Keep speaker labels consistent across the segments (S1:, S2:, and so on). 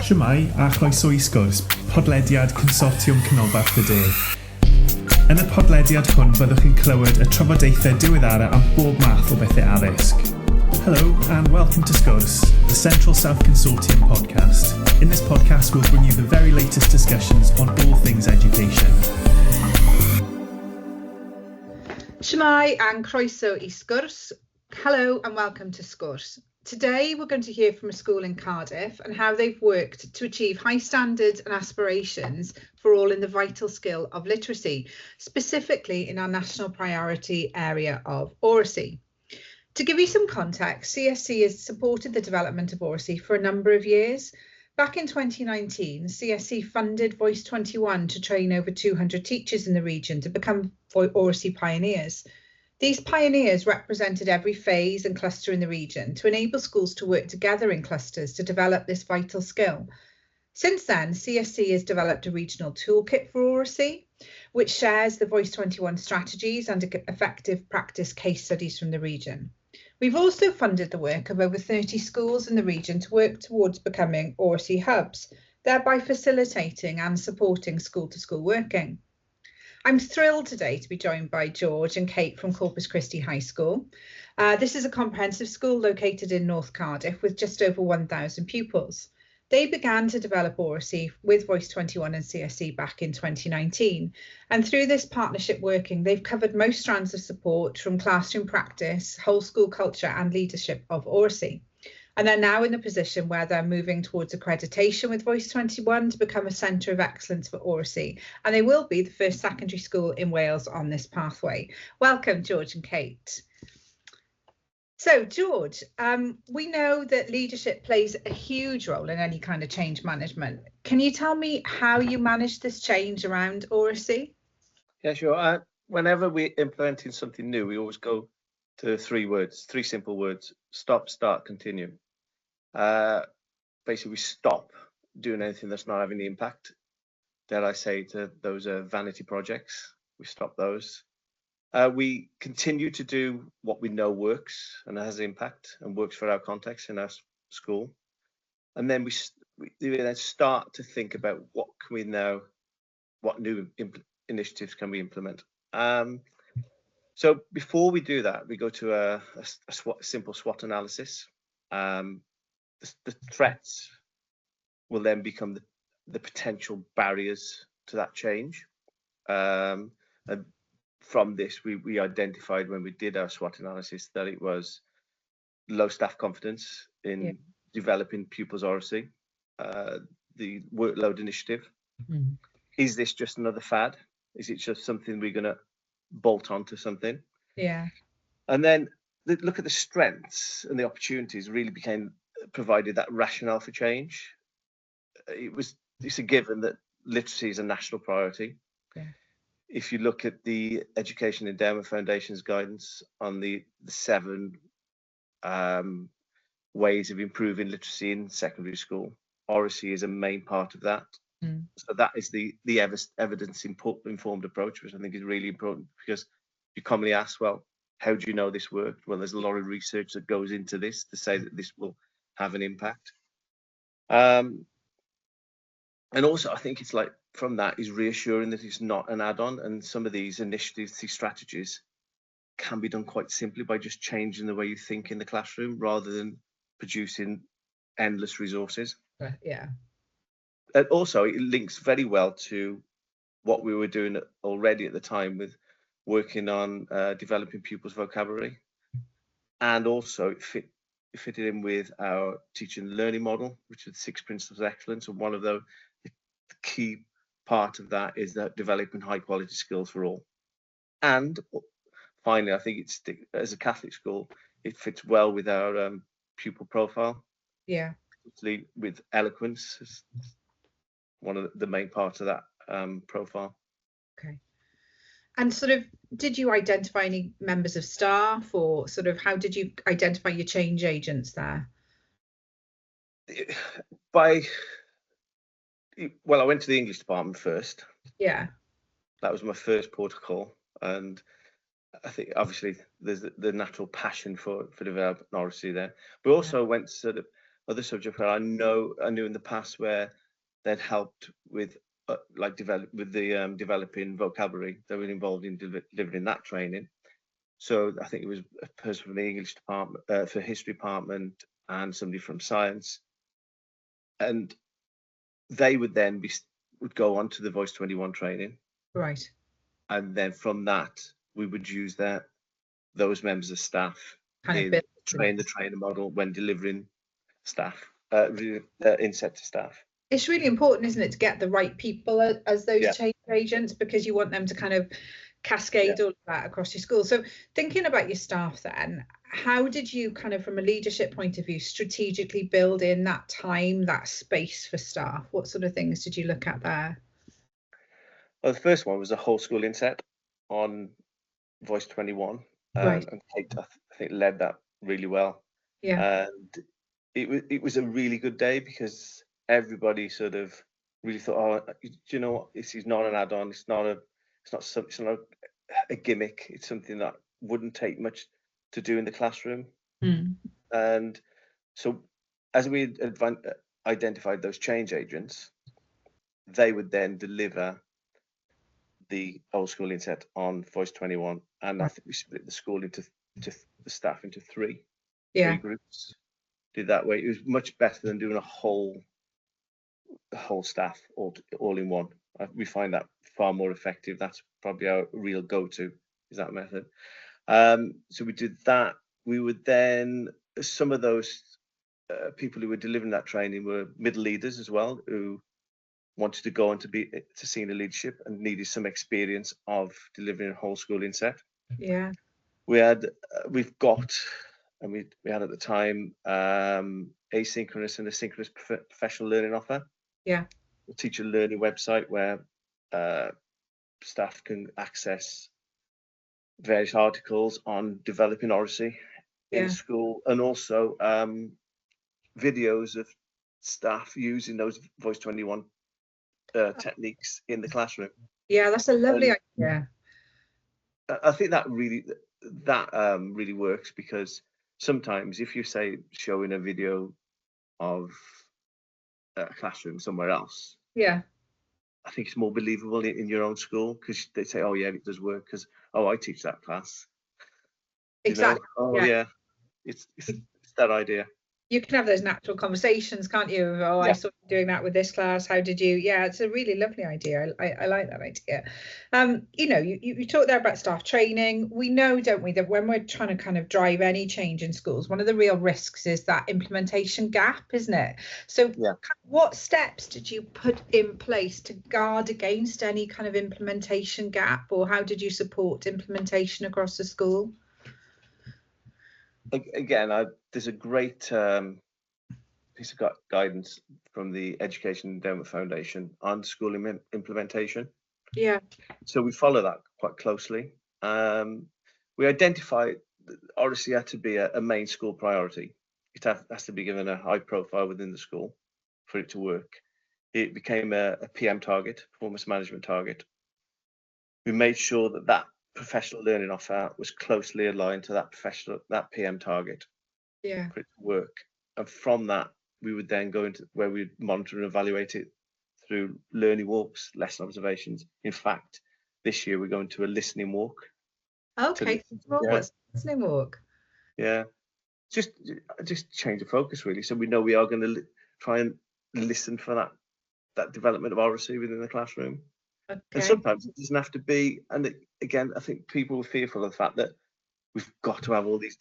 S1: Shwmae a chroeso I Sgwrs, podlediad Consortiwm Canolbarth y De. Yn y podlediad hwn byddwch chi'n clywed y trafodaethau diweddara am bob math o bethau addysg. Hello and welcome to Sgwrs, the Central South Consortium podcast. In this podcast we'll bring you the very latest discussions on all things education.
S2: Shwmae and croeso I Sgwrs. Hello and welcome to Sgwrs. Today we're going to hear from a school in Cardiff and how they've worked to achieve high standards and aspirations for all in the vital skill of literacy, specifically in our national priority area of oracy. To give you some context, CSC has supported the development of oracy for a number of years. Back in 2019, CSC funded Voice 21 to train over 200 teachers in the region to become oracy pioneers. These pioneers represented every phase and cluster in the region to enable schools to work together in clusters to develop this vital skill. Since then, CSC has developed a regional toolkit for oracy, which shares the Voice 21 strategies and effective practice case studies from the region. We've also funded the work of over 30 schools in the region to work towards becoming oracy hubs, thereby facilitating and supporting school-to-school working. I'm thrilled today to be joined by George and Kate from Corpus Christi High School. This is a comprehensive school located in North Cardiff with just over 1,000 pupils. They began to develop oracy with Voice 21 and CSC back in 2019. And through this partnership working, they've covered most strands of support from classroom practice, whole school culture and leadership of oracy. And they're now in the position where they're moving towards accreditation with Voice 21 to become a centre of excellence for oracy. And they will be the first secondary school in Wales on this pathway. Welcome, George and Kate. So, George, we know that leadership plays a huge role in any kind of change management. Can you tell me how you managed this change around oracy?
S3: Yeah, sure. Whenever we're implementing something new, we always go to three simple words: stop, start, continue. Basically, we stop doing anything that's not having the impact. Dare I say, to those vanity projects, we stop those. We continue to do what we know works and has impact and works for our context in our school. And then we then start to think about what new initiatives can we implement. So before we do that, we go to a simple SWOT analysis. The threats will then become the potential barriers to that change. And from this, we identified when we did our SWOT analysis that it was low staff confidence in developing pupils' oracy, the workload initiative. Mm-hmm. Is this just another fad? Is it just something we're going to bolt onto something? Yeah. And then look at the strengths and the opportunities really provided that rationale for change. It's a given that literacy is a national priority. Yeah. If you look at the Education Endowment Foundation's guidance on the 7 ways of improving literacy in secondary school, oracy is a main part of that. Mm. So that is the evidence-informed approach, which I think is really important, because you commonly ask, well, how do you know this worked? Well, there's a lot of research that goes into this to say that this will have an impact. And also, I think it's like, from that is reassuring that it's not an add-on, and some of these initiatives, these strategies can be done quite simply by just changing the way you think in the classroom rather than producing endless resources.
S2: Yeah.
S3: And also, it links very well to what we were doing already at the time with working on developing pupils' vocabulary. And also it fitted in with our teaching and learning model, which is 6 principles of excellence. And one of the key part of that is that developing high quality skills for all. And finally, I think as a Catholic school, it fits well with our pupil profile.
S2: Yeah.
S3: Particularly with eloquence is one of the main parts of that profile.
S2: Okay. And sort of, did you identify any members of staff, or sort of how did you identify your change agents there?
S3: Well, I went to the English department first.
S2: Yeah.
S3: That was my first protocol. And I think obviously there's the natural passion for developing oracy there. We also went to sort of other subjects where I knew in the past where they'd helped with developing vocabulary. They were involved in delivering that training. So I think it was a person from the English department, for history department, and somebody from science, and they would then would go on to the Voice 21 training.
S2: Right.
S3: And then from that, we would use those members of staff in the trainer model when delivering staff, inset to staff.
S2: It's really important, isn't it, to get the right people as those change agents, because you want them to kind of cascade all of that across your school. So thinking about your staff then, how did you kind of, from a leadership point of view, strategically build in that time, that space for staff? What sort of things did you look at there?
S3: Well, the first one was a whole school inset on Voice 21.
S2: Right.
S3: And Kate, I think, led that really well.
S2: Yeah.
S3: And it was a really good day because everybody sort of really thought, oh, do you know what? This is not an add-on. It's not a gimmick. It's something that wouldn't take much to do in the classroom. And so, as we identified those change agents, they would then deliver the old school inset on Voice 21, and I think we split the school into the staff into three groups. Did that way. It was much better than doing the whole staff all in one. We find that far more effective. That's probably our real go-to, is that method. So we did that. We would then, some of those people who were delivering that training were middle leaders as well, who wanted to go on to senior leadership and needed some experience of delivering a whole school inset.
S2: Yeah.
S3: We had at the time asynchronous and asynchronous professional learning offer.
S2: Yeah.
S3: A teacher learning website where staff can access various articles on developing oracy in school, and also videos of staff using those Voice 21 techniques in the classroom.
S2: Yeah, that's a lovely idea.
S3: I think that really works, because sometimes if you say showing a video of a classroom somewhere else, I think it's more believable in your own school, because they say, oh yeah, it does work, because I teach that class.
S2: Exactly.
S3: It's that idea.
S2: You can have those natural conversations, can't you? Oh, I saw you doing that with this class. How did you? Yeah, it's a really lovely idea. I like that idea. You talked there about staff training. We know, don't we, that when we're trying to kind of drive any change in schools, one of the real risks is that implementation gap, isn't it? So what steps did you put in place to guard against any kind of implementation gap, or how did you support implementation across the school?
S3: Again, there's a great piece of guidance from the Education Endowment Foundation on school implementation. Yeah. So we follow that quite closely. We identified that oracy had to be a main school priority. It has to be given a high profile within the school for it to work. It became a PM target, performance management target. We made sure that professional learning offer was closely aligned to that PM target for it to work. And from that, we would then go into where we'd monitor and evaluate it through learning walks, lesson observations. In fact, this year we're going to a listening walk.
S2: Okay, listening walk.
S3: Yeah, just change the focus really. So we know we are going to try and listen for that development of oracy within the classroom. Okay. And sometimes it doesn't have to be, and again, I think people are fearful of the fact that we've got to have all these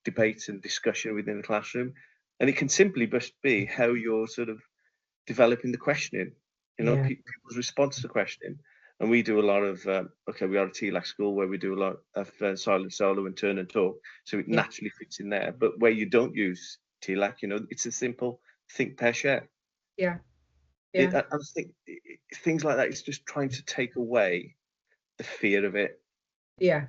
S3: debates and discussion within the classroom, and it can simply just be how you're sort of developing the questioning, people's response to questioning. And we do a lot of, we are a TLAC school where we do a lot of silent solo and turn and talk, so it naturally fits in there. But where you don't use TLAC, it's a simple think, pair, share.
S2: Yeah.
S3: I think things like that is just trying to take away the fear of it.
S2: Yeah.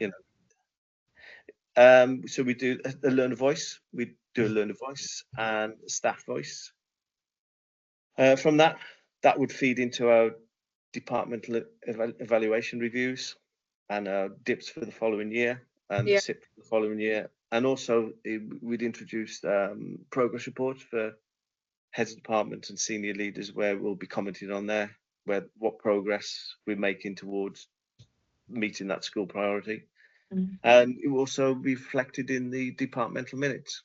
S3: So we do a learner voice. We do a learner voice and a staff voice. From that would feed into our departmental evaluation reviews and our dips for the following year and the SIP for the following year. And also we'd introduced progress reports for heads of departments and senior leaders, where we'll be commenting on what progress we're making towards meeting that school priority. And it will also be reflected in the departmental minutes.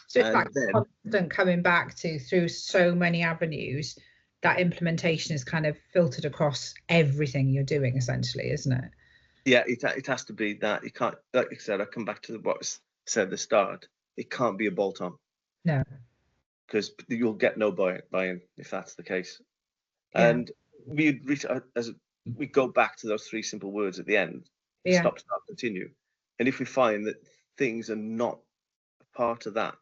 S2: So it's like constant coming back to, through so many avenues, that implementation is kind of filtered across everything you're doing, essentially, isn't it?
S3: Yeah, it has to be that. It can't, like I said, I come back to what was said at the start. It can't be a bolt-on.
S2: No.
S3: Because you'll get no buy-in if that's the case.
S2: Yeah.
S3: And we go back to those 3 simple words at the end: stop, start, continue. And if we find that things are not a part of that,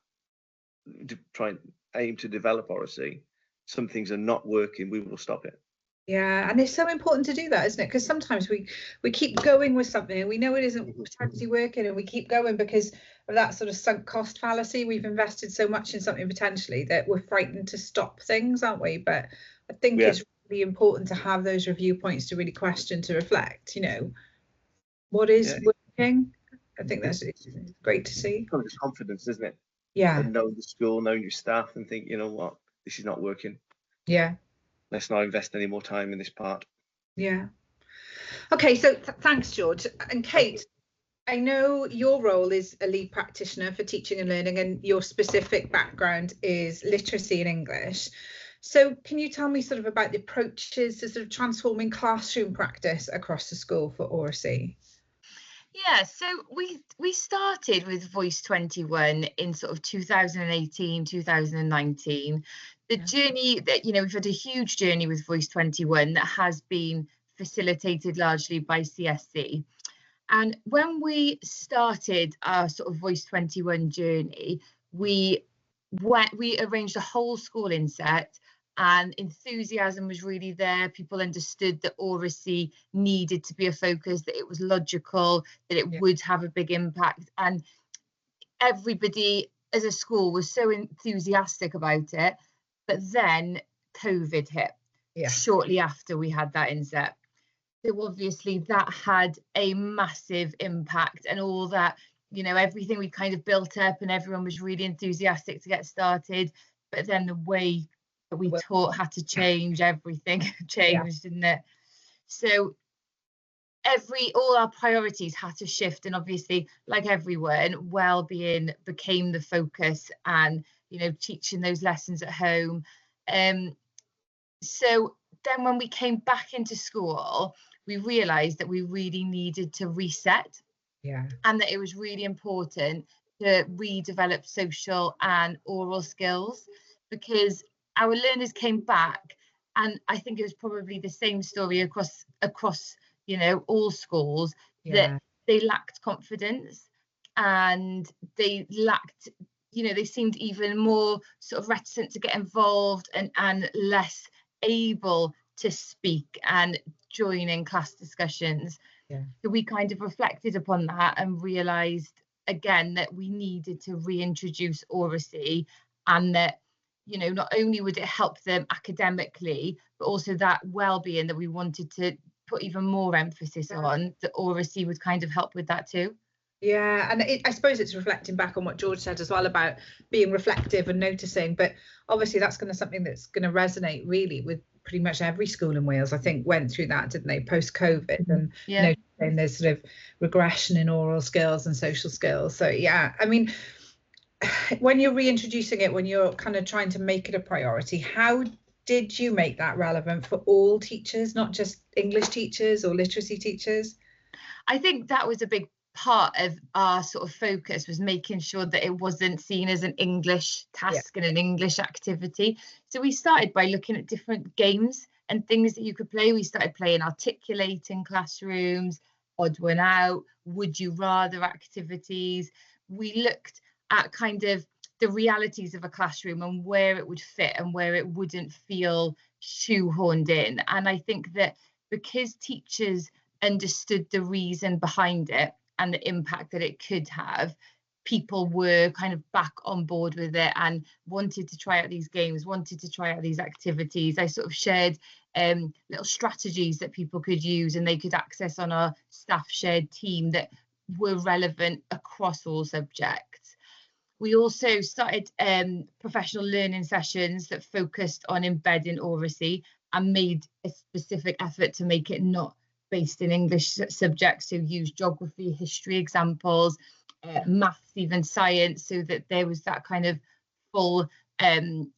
S3: to try and aim to develop oracy, some things are not working, we will stop it.
S2: Yeah, and it's so important to do that, isn't it? Because sometimes we keep going with something and we know it isn't potentially working, and we keep going because of that sort of sunk cost fallacy. We've invested so much in something potentially that we're frightened to stop things, aren't we? But I think it's really important to have those review points to really question, to reflect, what is working. I think it's great to see.
S3: It comes with confidence, isn't it?
S2: Yeah.
S3: And know the school, know your staff, and think, you know what, this is not working.
S2: Yeah.
S3: Let's not invest any more time in this part.
S2: Yeah. Okay, so thanks, George. And Kate, I know your role is a lead practitioner for teaching and learning, and your specific background is literacy and English. So can you tell me sort of about the approaches to sort of transforming classroom practice across the school for oracy?
S4: Yeah, so we started with Voice 21 in sort of 2018, 2019. The journey that, we've had a huge journey with Voice 21 that has been facilitated largely by CSC. And when we started our sort of Voice 21 journey, we arranged a whole school inset, and enthusiasm was really there. People understood that oracy needed to be a focus, that it was logical, that it would have a big impact. And everybody as a school was so enthusiastic about it. But then COVID hit shortly after we had that inset. So obviously that had a massive impact, and all that, everything we kind of built up, and everyone was really enthusiastic to get started. But then the way that we taught had to change. Everything changed, didn't it? So all our priorities had to shift, and obviously, like everyone, well-being became the focus, and teaching those lessons at home. So then when we came back into school, we realized that we really needed to reset, and that it was really important to redevelop social and oral skills, because our learners came back, and I think it was probably the same story across all schools, that they lacked confidence, and they lacked, they seemed even more sort of reticent to get involved, and less able to speak and join in class discussions. So we kind of reflected upon that and realised again that we needed to reintroduce oracy, and that not only would it help them academically, but also that well-being that we wanted to put even more emphasis on, that oracy would kind of help with that too.
S2: Yeah, and I suppose it's reflecting back on what George said as well about being reflective and noticing, but obviously that's something that's going to resonate really with pretty much every school in Wales. I think went through that, didn't they, post-COVID, and noticing there's sort of regression in oral skills and social skills. So I mean, when you're reintroducing it, when you're kind of trying to make it a priority, how did you make that relevant for all teachers, not just English teachers or literacy teachers?
S4: I think that was a big part of our sort of focus, was making sure that it wasn't seen as an English task and an English activity. So we started by looking at different games and things that you could play. We started playing Articulate in classrooms, Odd One Out, Would You Rather activities. We looked at kind of the realities of a classroom and where it would fit and where it wouldn't feel shoehorned in. And I think that because teachers understood the reason behind it and the impact that it could have, people were kind of back on board with it and wanted to try out these games, wanted to try out these activities. I sort of shared little strategies that people could use and they could access on our staff shared team that were relevant across all subjects. We also started professional learning sessions that focused on embedding oracy and made a specific effort to make it not based in English subjects, so use geography, history examples, maths, even science, so that there was that kind of full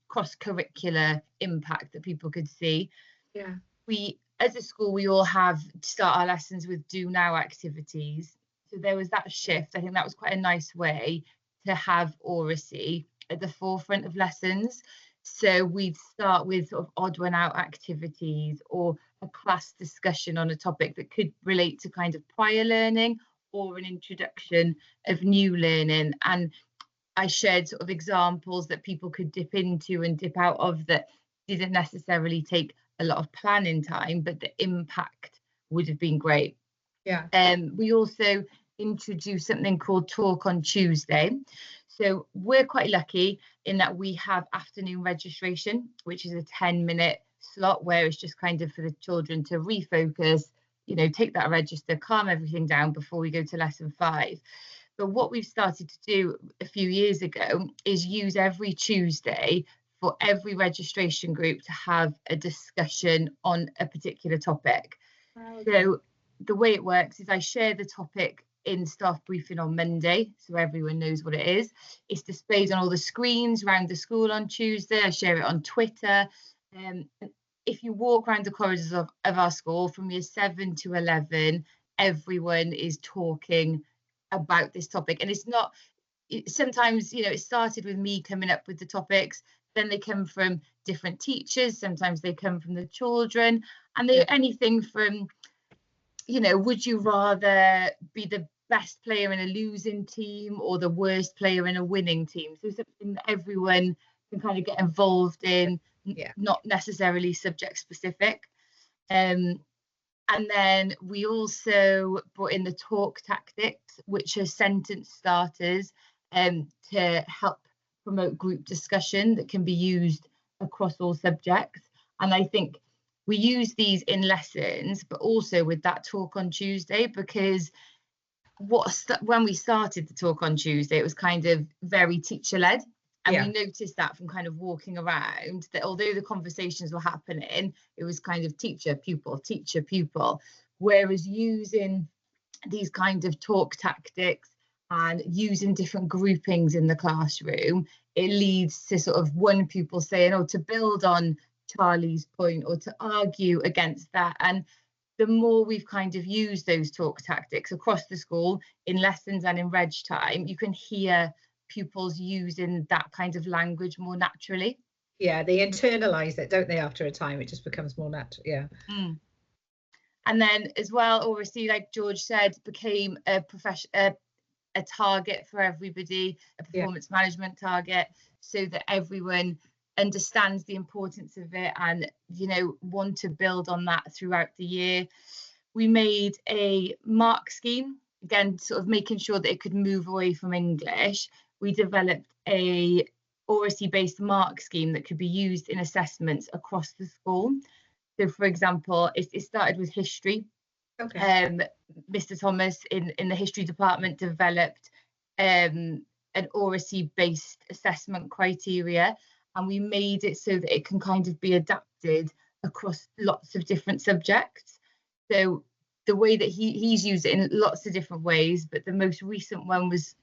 S4: cross-curricular impact that people could see.
S2: Yeah.
S4: We, as a school, we all have start our lessons with do now activities. So there was that shift. I think that was quite a nice way to have oracy at the forefront of lessons. So we'd start with sort of odd one out activities or a class discussion on a topic that could relate to kind of prior learning or an introduction of new learning. And I shared sort of examples that people could dip into and dip out of that didn't necessarily take a lot of planning time, but the impact would have been great.
S2: Yeah.
S4: We also introduced something called Talk on Tuesday. So we're quite lucky in that we have afternoon registration, which is a 10-minute slot where it's just kind of for the children to refocus, you know, take that register, calm everything down before we go to lesson 5. But what we've started to do a few years ago is use every Tuesday for every registration group to have a discussion on a particular topic.
S2: Okay.
S4: So the way it works is I share the topic in staff briefing on Monday, so everyone knows what it is. It's displayed on all the screens around the school on Tuesday. I share it on Twitter. If you walk around the corridors of our school from year 7 to 11, everyone is talking about this topic. And it's not, sometimes, you know, it started with me coming up with the topics, then they come from different teachers, sometimes they come from the children, and they're anything from, you know, would you rather be the best player in a losing team or the worst player in a winning team? So something that everyone can kind of get involved in, not necessarily subject specific. And then we also brought in the talk tactics, which are sentence starters to help promote group discussion that can be used across all subjects. And I think we use these in lessons, but also with that talk on Tuesday, because when we started the talk on Tuesday, it was kind of very teacher-led. And we noticed that from kind of walking around, that although the conversations were happening, it was kind of teacher, pupil. Whereas using these kind of talk tactics and using different groupings in the classroom, it leads to sort of one pupil saying, oh, to build on Charlie's point or to argue against that. And the more we've kind of used those talk tactics across the school in lessons and in reg time, you can hear pupils using that kind of language more naturally.
S2: Yeah, they internalize it, don't they? After a time, it just becomes more natural. Yeah.
S4: And then as well, oracy, like George said, became a target for everybody, a performance management target, so that everyone understands the importance of it and, you know, want to build on that throughout the year. We made a mark scheme, again, sort of making sure that it could move away from English. We developed a oracy-based mark scheme that could be used in assessments across the school. So, for example, it started with history.
S2: Okay.
S4: Mr. Thomas in the history department developed an oracy-based assessment criteria, and we made it so that it can kind of be adapted across lots of different subjects. So the way that he's used it in lots of different ways, but the most recent one was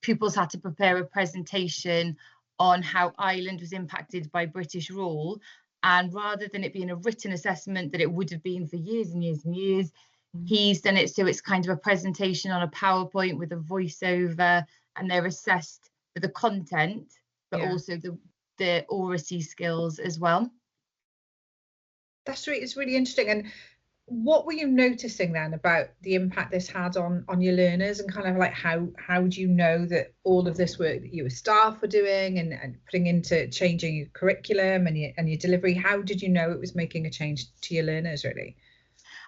S4: pupils had to prepare a presentation on how Ireland was impacted by British rule. And rather than it being a written assessment that it would have been for years and years and years, he's done it so it's kind of a presentation on a PowerPoint with a voiceover, and they're assessed for the content, but also the oracy skills as well.
S2: That's right. It's really interesting. And what were you noticing then about the impact this had on your learners, and kind of like how do you know that all of this work that your staff were doing and putting into changing your curriculum and your delivery, how did you know it was making a change to your learners, really?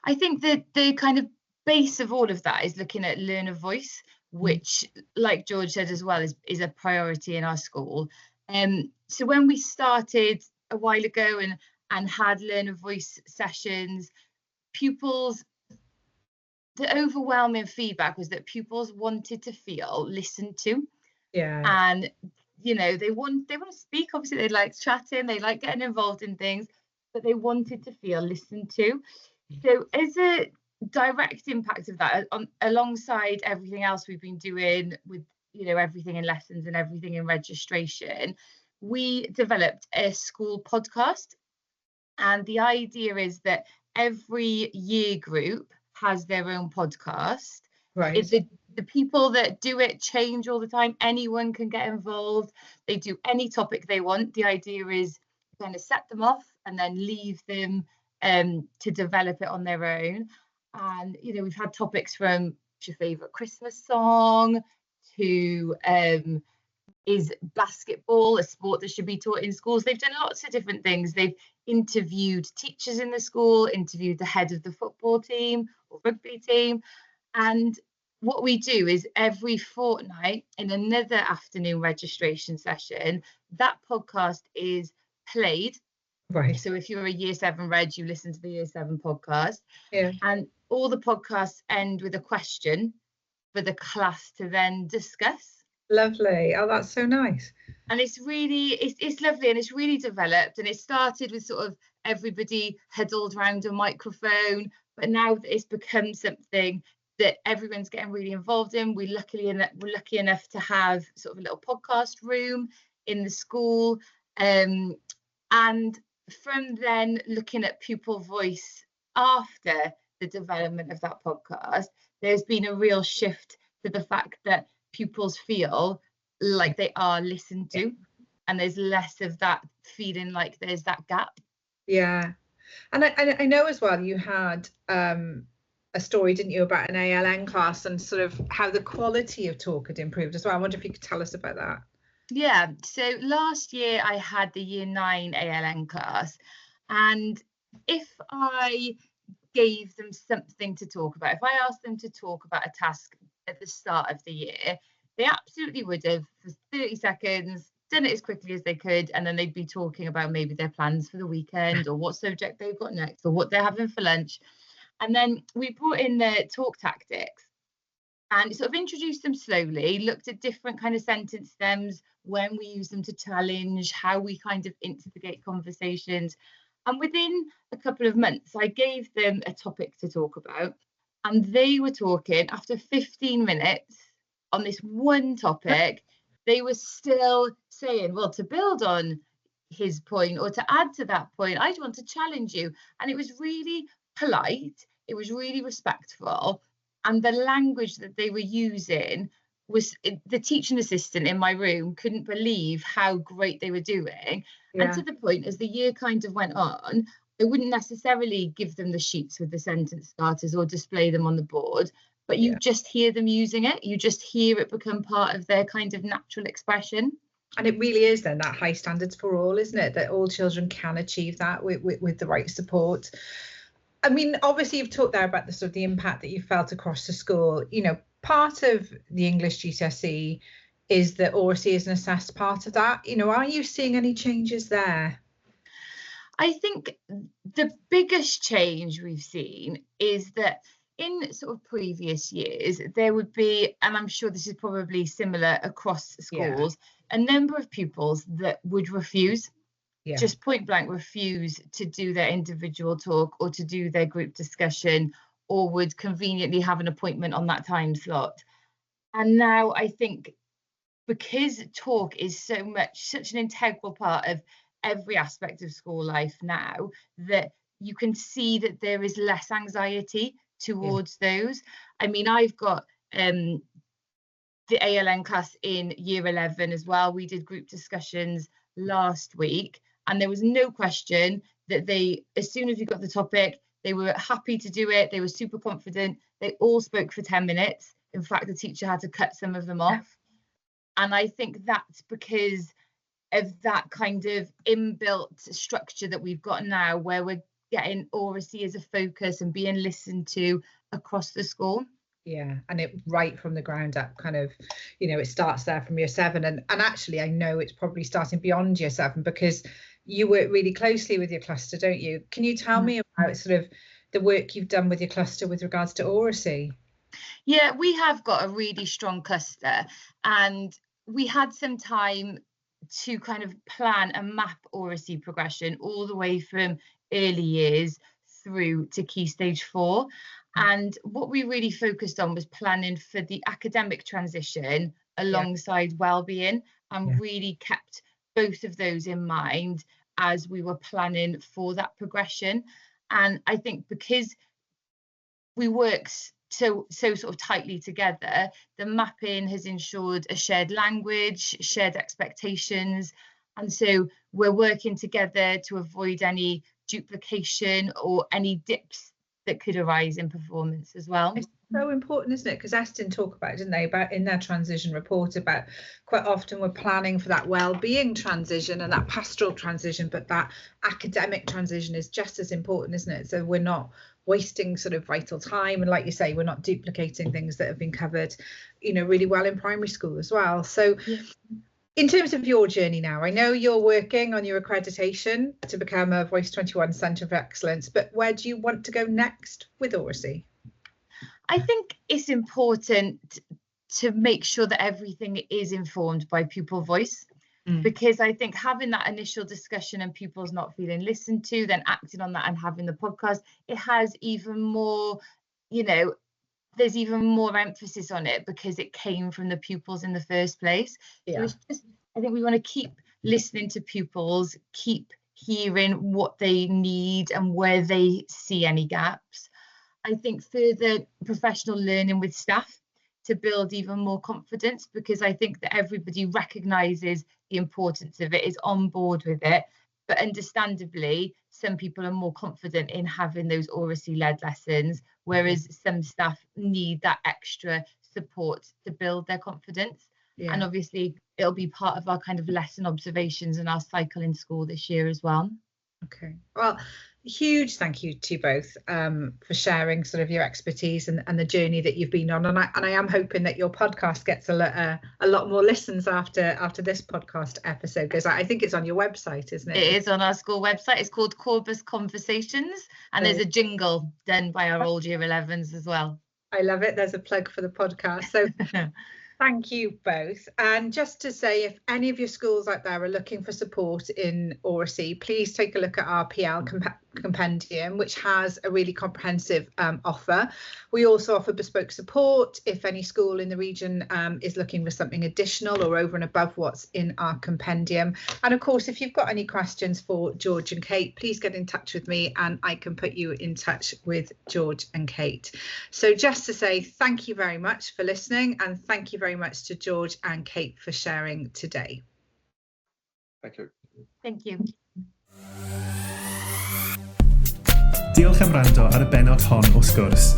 S4: I think that the kind of base of all of that is looking at learner voice, which, like George said as well, is a priority in our school. So when we started a while ago and had learner voice sessions, pupils the overwhelming feedback was that pupils wanted to feel listened to.
S2: Yeah.
S4: And they want to speak. Obviously they like chatting, they like getting involved in things, but they wanted to feel listened to. So as a direct impact of that, alongside everything else we've been doing with everything in lessons and everything in registration, we developed a school podcast. And the idea is that every year group has their own podcast.
S2: Right.
S4: The people that do it change all the time. Anyone can get involved. They do any topic they want. The idea is kind of set them off and then leave them to develop it on their own. And we've had topics from your favorite Christmas song to is basketball a sport that should be taught in schools. They've done lots of different things. They've interviewed teachers in the school, interviewed the head of the football team or rugby team. And what we do is every fortnight in another afternoon registration session, that podcast is played.
S2: Right.
S4: So if you're a year 7 reg, you listen to the year 7 podcast.
S2: Yeah.
S4: And all the podcasts end with a question for the class to then discuss.
S2: Lovely. Oh, that's so nice.
S4: And it's really, it's lovely, and it's really developed. And it started with sort of everybody huddled around a microphone, but now it's become something that everyone's getting really involved in. We're lucky enough to have sort of a little podcast room in the school, and from then looking at pupil voice after the development of that podcast, there's been a real shift to the fact that pupils feel like they are listened to, and there's less of that feeling like there's that gap.
S2: Yeah. And I know as well you had a story, didn't you, about an ALN class and sort of how the quality of talk had improved as well. I wonder if you could tell us about that.
S4: Yeah, so last year I had the year 9 ALN class, and if I gave them something to talk about, if I asked them to talk about a task at the start of the year, they absolutely would have for 30 seconds done it as quickly as they could, and then they'd be talking about maybe their plans for the weekend or what subject they've got next or what they're having for lunch. And then we brought in the talk tactics and sort of introduced them slowly, looked at different kind of sentence stems, when we use them to challenge, how we kind of instigate conversations. And within a couple of months, I gave them a topic to talk about, and they were talking after 15 minutes on this one topic. They were still saying, well, to build on his point or to add to that point, I want to challenge you. And it was really polite. It was really respectful. And the language that they were using was, the teaching assistant in my room couldn't believe how great they were doing. Yeah. And to the point, as the year kind of went on, I wouldn't necessarily give them the sheets with the sentence starters or display them on the board, but you just hear them using it. You just hear it become part of their kind of natural expression.
S2: And it really is then that high standards for all, isn't it? That all children can achieve that with the right support. I mean, obviously you've talked there about the sort of the impact that you felt across the school. You know, part of the English GCSE is that oracy is an assessed part of that. You know, are you seeing any changes there?
S4: I think the biggest change we've seen is that in sort of previous years, there would be, and I'm sure this is probably similar across schools, a number of pupils that would refuse, just point blank refuse to do their individual talk or to do their group discussion, or would conveniently have an appointment on that time slot. And now I think because talk is such an integral part of every aspect of school life now, that you can see that there is less anxiety towards those. I mean, I've got the ALN class in year 11 as well. We did group discussions last week, and there was no question that they, as soon as we got the topic, they were happy to do it. They were super confident. They all spoke for 10 minutes. In fact, the teacher had to cut some of them off. And I think that's because of that kind of inbuilt structure that we've got now, where we're getting oracy as a focus and being listened to across the school.
S2: Yeah, and it right from the ground up, kind of, you know, it starts there from year 7. And actually, I know it's probably starting beyond year 7 because you work really closely with your cluster, don't you? Can you tell me about sort of, the work you've done with your cluster with regards to oracy.
S4: Yeah, we have got a really strong cluster, and we had some time to kind of plan and map oracy progression all the way from early years through to Key Stage 4. And what we really focused on was planning for the academic transition alongside well-being, and really kept both of those in mind as we were planning for that progression. And I think because we worked so sort of tightly together, the mapping has ensured a shared language, shared expectations, and so we're working together to avoid any duplication or any dips that could arise in performance as well.
S2: It's so important, isn't it? Because Eston talk about, didn't they, about in their transition report, about quite often we're planning for that well-being transition and that pastoral transition, but that academic transition is just as important, isn't it? So we're not wasting sort of vital time, and like you say, we're not duplicating things that have been covered, you know, really well in primary school as well. So in terms of your journey now, I know you're working on your accreditation to become a Voice 21 Centre of Excellence, but where do you want to go next with oracy?
S4: I think it's important to make sure that everything is informed by pupil voice, because I think having that initial discussion and pupils not feeling listened to, then acting on that and having the podcast, it has even more, you know, there's even more emphasis on it because it came from the pupils in the first place. So it's just, I think we want to keep listening to pupils, keep hearing what they need and where they see any gaps. I think further professional learning with staff to build even more confidence, because I think that everybody recognises the importance of it, is on board with it, but understandably some people are more confident in having those oracy-led lessons, whereas some staff need that extra support to build their confidence. And obviously it'll be part of our kind of lesson observations and our cycle in school this year as well.
S2: Okay, well, huge thank you to you both for sharing sort of your expertise and the journey that you've been on, and I am hoping that your podcast gets a lot more listens after this podcast episode, because I think it's on your website, isn't it?
S4: It is on our school website. It's called Corpus Conversations, and there's a jingle done by our old year 11s as well.
S2: I love it. There's a plug for the podcast. So thank you both. And just to say, if any of your schools out there are looking for support in oracy, please take a look at our PL compendium, which has a really comprehensive offer. We also offer bespoke support if any school in the region is looking for something additional or over and above what's in our compendium. And of course, if you've got any questions for George and Kate, please get in touch with me and I can put you in touch with George and Kate. So just to say thank you very much for listening, and thank you very much to George and Kate for sharing today.
S3: Thank you.
S4: Thank you.
S1: Diolch am wrando ar y benod hon o Sgwrs.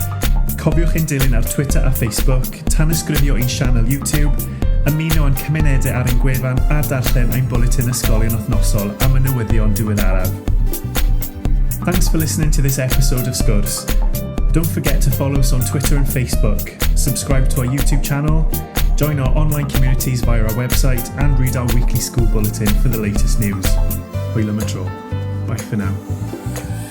S1: Cofiwch ein dilyn ar Twitter a Facebook, tanysgrifio ein sianel YouTube, ymuno yn cymunedau ar ein gwefan a darllen ein bwletin ysgolion wythnosol am y newyddion diweddaraf. Thanks for listening to this episode of Sgwrs. Don't forget to follow us on Twitter and Facebook, subscribe to our YouTube channel, join our online communities via our website, and read our weekly school bulletin for the latest news. Hwyl am y tro. Bye for now.